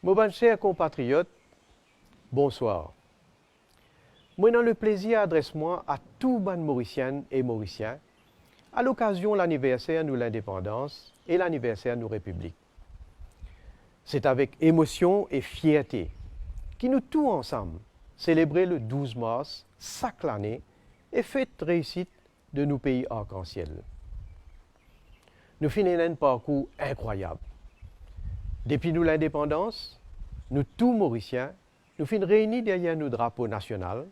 Mes chers compatriotes, bonsoir. Moi, j'ai le plaisir d'adresser-moi à tous les Mauriciennes et Mauriciens à l'occasion de l'anniversaire de l'indépendance et l'anniversaire de la République. C'est avec émotion et fierté que nous tous ensemble célébrons le 12 mars chaque année et fête réussite de nos pays arc-en-ciel. Nous finissons un parcours incroyable. Depuis l'indépendance, nous tous Mauriciens, nous finissons réunis derrière nos drapeaux nationaux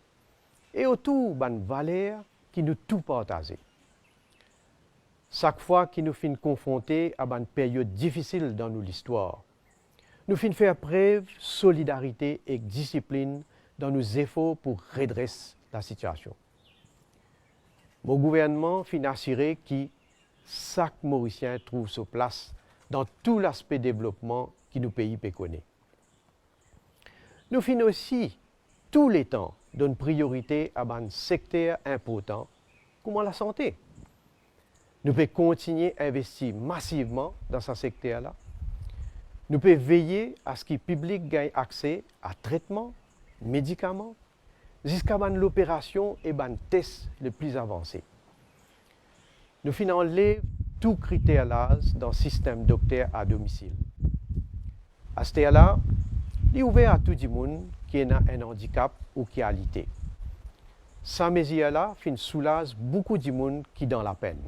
et autour de valeurs qui nous tous partagent. Chaque fois que nous finissons confrontés à une période difficile dans notre histoire, nous finissons faire preuve de solidarité et de discipline dans nos efforts pour redresser la situation. Mon gouvernement finit assurer que chaque Mauricien trouve sa place dans tout l'aspect développement que nos pays connaissent. Nous finissons aussi tous les temps donner priorité à un secteur important comme la santé. Nous pouvons continuer à investir massivement dans ce secteur-là. Nous pouvons veiller à ce que le public gagne accès à traitements, médicaments, jusqu'à l'opération et les tests les plus avancés. Nous finissons enlever tous critères là dans le système docteur à domicile. À ce là il est ouvert à tout le monde qui a un handicap ou qui a alité. Ces mesures-là soulagent beaucoup de monde qui est dans la peine.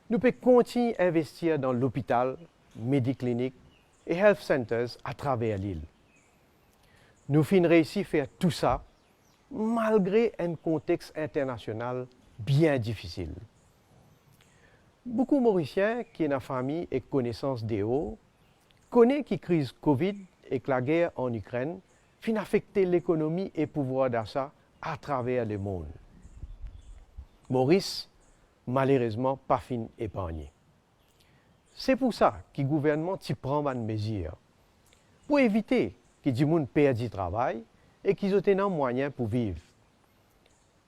Nous pouvons continuer à investir dans l'hôpital, médicliniques et health centers à travers l'île. Nous finissons réussi à faire tout ça malgré un contexte international bien difficile. Beaucoup de Mauriciens qui ont une famille et connaissance des hauts connaissent que la crise Covid et que la guerre en Ukraine finit affecter l'économie et le pouvoir d'achat à travers le monde. Maurice, malheureusement, pas fin épargné. C'est pour ça que le gouvernement prend une mesure pour éviter que les gens perdent du travail et qu'ils aient un moyen pour vivre.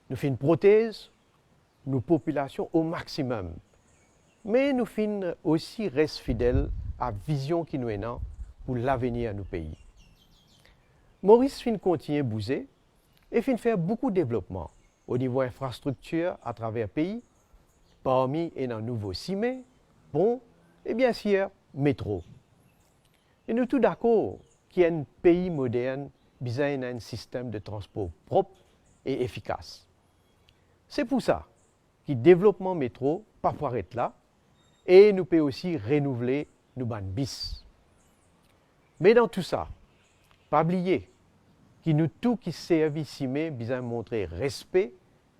Nous faisons une prothèse, nos populations au maximum, mais nous faisons aussi rester fidèles à la vision qui nous est pour l'avenir de nos pays. Maurice continue à bouger et faire beaucoup de développement au niveau infrastructure à travers le pays, parmi un nouveau cimets, pont et bien sûr métro. Et nous sommes tous d'accord qu'un pays moderne besoin d'un système de transport propre et efficace. C'est pour ça que le développement métro pas pouvoir être là et nous pouvons aussi renouveler nos bandes bis. Mais dans tout ça, pas oublier que nous tous qui servons cimets besoin montrer respect,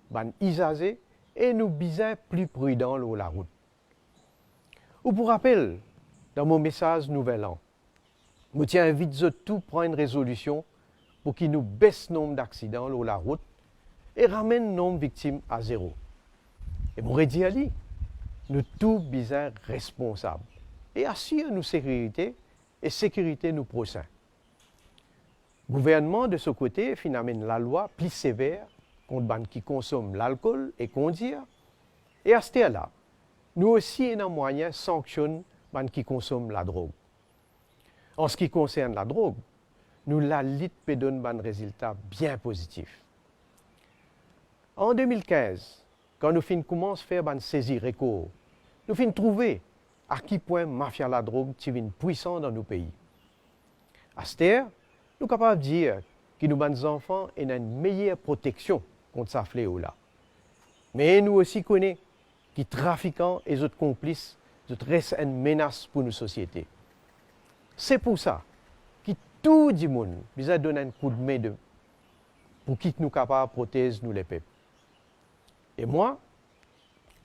ban usagers et nous besoin plus prudents sur la route. Ou pour rappel, dans mon message Nouvel An, je tiens à inviter tout à prendre une résolution pour qu'il nous baisse le nombre d'accidents sur la route et ramène le nombre de victimes à zéro. Et mon redit à lui, nous tous besoin responsables et assurer nos sécurité et sécurité nos prochains. Le gouvernement, de ce côté, amène la loi plus sévère contre ceux qui consomment l'alcool et conduire. Et à ce là nous aussi avons un moyen de sanctionner ceux qui consomment la drogue. En ce qui concerne la drogue, nous la lutte peut donner un résultat bien positif. En 2015, quand nous commençons à faire une saisie recours, nous finissons trouver à quel point la mafia de la drogue est puissante dans nos pays. À ce terre, nous sommes capables de dire que nos enfants ont une meilleure protection contre ce fléau-là. Mais nous aussi connaissons que les trafiquants et les autres complices restent une menace pour nos sociétés. C'est pour ça que tout le monde doit donner un coup de main pour qu'ils nous capables de protéger nous les peuples. Et moi,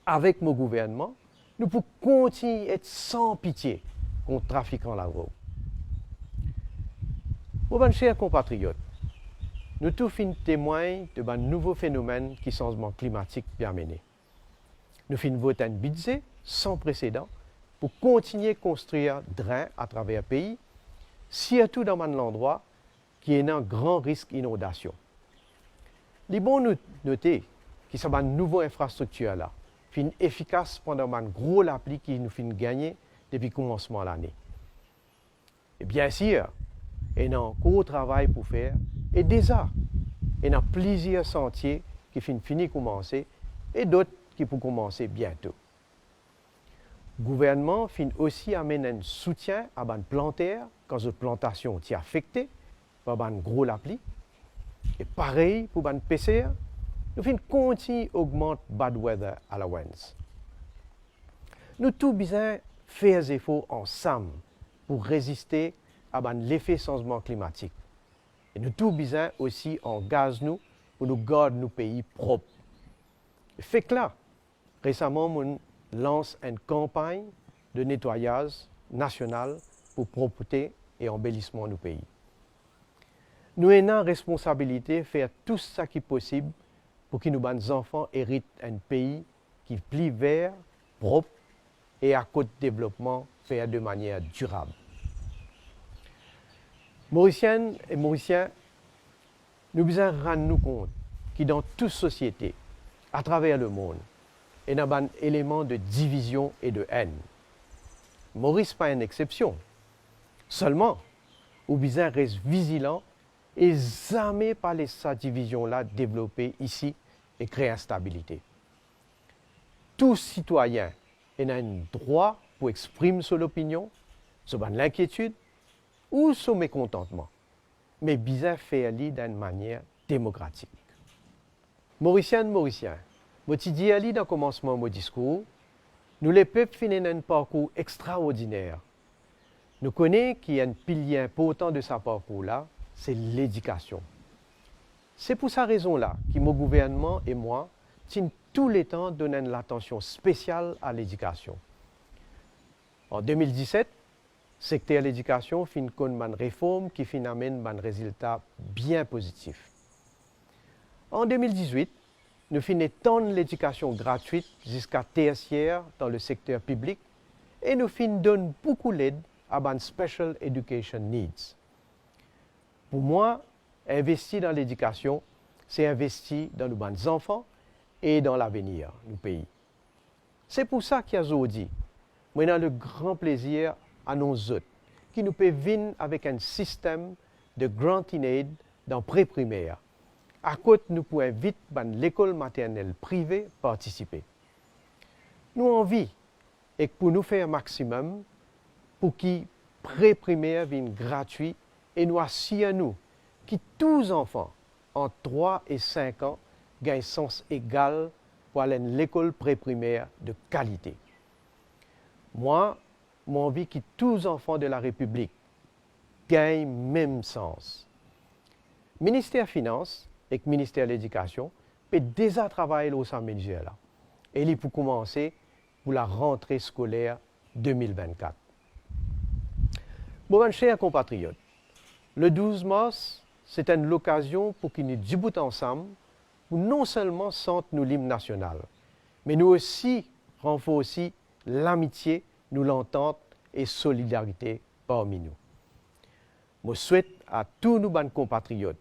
avec mon gouvernement, nous pouvons continuer à être sans pitié contre les trafiquants de la drogue. Mes chers compatriotes, nous tous sommes témoins de un nouveau phénomène qui est le changement climatique bien mené. Nous finissons voter un budget sans précédent pour continuer à construire des drains à travers le pays, surtout dans un endroit qui est un grand risque d'inondation. Il est bon de noter que cette nouvelle infrastructure-là est efficace pendant un gros appli qui nous fait gagner depuis le commencement de l'année. Et bien sûr, il y a encore travail pour faire. Et déjà, il y a plusieurs sentiers qui finissent de commencer et d'autres qui pourront commencer bientôt. Le gouvernement finit aussi amener un soutien à les planteurs quand les plantations sont affectées par une grosse appli. Et pareil pour les pêcheurs, nous finissons continuer à augmenter bad weather allowance. Nous tous besoin faire des efforts ensemble pour résister à l'effet changement climatique. Et nous tous besoin aussi engager nous pour nous garder nos pays propres. Fait que là, récemment, on lance une campagne de nettoyage national pour propreté et embellissement de nos pays. Nous avons la responsabilité de faire tout ce qui est possible pour que nos enfants héritent un pays qui est plus vert, propre et à côté de développement fait de manière durable. Mauriciennes et Mauriciens, nous devons rendre nous compte que dans toute société, à travers le monde, il y a un élément de division et de haine. Maurice n'est pas une exception. Seulement, nous devons rester vigilants et jamais pas laisser cette division-là développer ici et créer instabilité. Tout citoyen a un droit pour exprimer son opinion, sur l'inquiétude ou son mécontentement, mais bien faire-le d'une manière démocratique. Mauriciennes, Mauriciens, je te dis dans le commencement de mon discours, nous les peuples finissent un parcours extraordinaire. Nous connaissons qu'il y a un pilier important de ce parcours-là, c'est l'éducation. C'est pour cette raison-là que mon gouvernement et moi tiennent tout le temps donner l'attention spéciale à l'éducation. En 2017, le secteur de l'éducation finit une réforme qui amène un résultat bien positif. En 2018, nous finissons l'éducation gratuite jusqu'à tertiaire dans le secteur public et nous donnons beaucoup d'aide à les Special Education Needs. Pour moi, investir dans l'éducation, c'est investir dans nos enfants et dans l'avenir du pays. C'est pour ça qu'aujourd'hui, nous avons le grand plaisir à nos autres qui nous peuvent venir avec un système de grant in aid dans pré-primaire. À côté, nous pouvons vite l'école maternelle privée participer. Nous avons envie et pour nous faire un maximum pour que pré-primaire vienne gratuit et nous assurons que tous les enfants entre 3 et 5 ans gagnent sens égal pour aller à l'école pré-primaire de qualité. Moi, j'ai envie que tous les enfants de la République gagnent le même sens. Le ministère des Finances et le ministère de l'Éducation peut déjà travailler au sein là. Et il peut commencer pour la rentrée scolaire 2024. Mes chers compatriotes, le 12 mars, c'est une occasion pour que nous débutions ensemble pour non seulement sentir nos l'hymne national, mais nous aussi renforcer l'amitié, nous l'entente et solidarité parmi nous. Je souhaite à tous nos compatriotes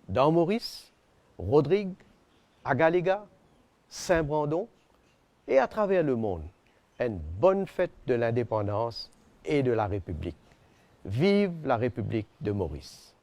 dans Maurice, Rodrigue, Agaléga, Saint-Brandon et à travers le monde une bonne fête de l'indépendance et de la République. Vive la République de Maurice!